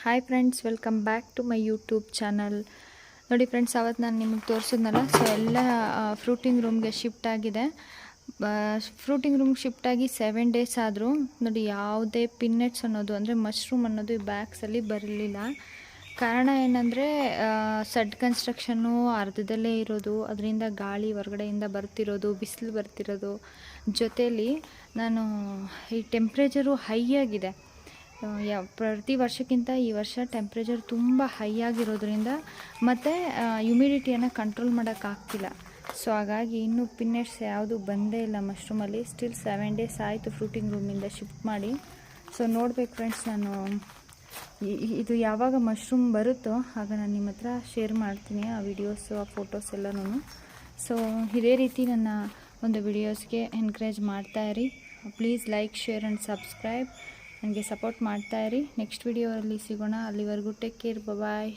Hi friends, welcome back to my YouTube channel. ನೋಡಿ friends, ಅವತ್ತು ನಾನು ನಿಮಗೆ ತೋರಿಸಿದ್ನಲ್ಲ, ಸೊ ಎಲ್ಲ ಫ್ರೂಟಿಂಗ್ ರೂಮ್ಗೆ ಶಿಫ್ಟ್ ಆಗಿದೆ. ಫ್ರೂಟಿಂಗ್ ರೂಮ್ಗೆ ಶಿಫ್ಟ್ ಆಗಿ 7 ಡೇಸ್ ಆದರೂ ನೋಡಿ ಯಾವುದೇ ಪಿನ್ನೆಟ್ಸ್ ಅನ್ನೋದು ಅಂದರೆ ಮಶ್ರೂಮ್ ಅನ್ನೋದು ಈ ಬ್ಯಾಗ್ಸಲ್ಲಿ ಬರಲಿಲ್ಲ. ಕಾರಣ ಏನಂದರೆ ಸಡ್ ಕನ್ಸ್ಟ್ರಕ್ಷನ್ನು ಅರ್ಧದಲ್ಲೇ ಇರೋದು, ಅದರಿಂದ ಗಾಳಿ ಹೊರಗಡೆಯಿಂದ ಬರ್ತಿರೋದು, ಬಿಸಿಲು ಬರ್ತಿರೋದು, ಜೊತೆಯಲ್ಲಿ ನಾನು ಈ ಟೆಂಪ್ರೇಚರು ಹೈ ಆಗಿದೆ. ಪ್ರತಿ ವರ್ಷಕ್ಕಿಂತ ಈ ವರ್ಷ ಟೆಂಪ್ರೇಚರ್ ತುಂಬ ಹೈ ಆಗಿರೋದ್ರಿಂದ ಮತ್ತು ಹ್ಯುಮಿಡಿಟಿಯನ್ನು ಕಂಟ್ರೋಲ್ ಮಾಡೋಕ್ಕಾಗ್ತಿಲ್ಲ. ಸೊ ಹಾಗಾಗಿ ಇನ್ನೂ ಪಿನ್ನೆಟ್ಸ್ ಯಾವುದು ಬಂದೇ ಇಲ್ಲ ಮಶ್ರೂಮಲ್ಲಿ. ಸ್ಟಿಲ್ 7 ಡೇಸ್ ಆಯಿತು ಫ್ರೂಟಿಂಗ್ ರೂಮಿಂದ ಶಿಫ್ಟ್ ಮಾಡಿ. ಸೊ ನೋಡ್ಬೇಕು ಫ್ರೆಂಡ್ಸ್, ನಾನು ಇದು ಯಾವಾಗ ಮಶ್ರೂಮ್ ಬರುತ್ತೋ ಆಗ ನಾನು ನಿಮ್ಮ ಹತ್ರ ಶೇರ್ ಮಾಡ್ತೀನಿ ಆ ವಿಡಿಯೋಸು, ಆ ಫೋಟೋಸ್ ಎಲ್ಲನೂ. ಸೊ ಇದೇ ರೀತಿ ನನ್ನ ಒಂದು ವಿಡಿಯೋಸ್ಗೆ ಎನ್ಕರೇಜ್ ಮಾಡ್ತಾಯಿರಿ. Please like, share and subscribe. ನನಗೆ ಸಪೋರ್ಟ್ ಮಾಡ್ತಾಯಿರಿ. ನೆಕ್ಸ್ಟ್ ವಿಡಿಯೋದಲ್ಲಿ ಸಿಗೋಣ. ಅಲ್ಲಿವರೆಗೂ ಟೇಕ್ ಕೇರ್, ಬಾಯ್.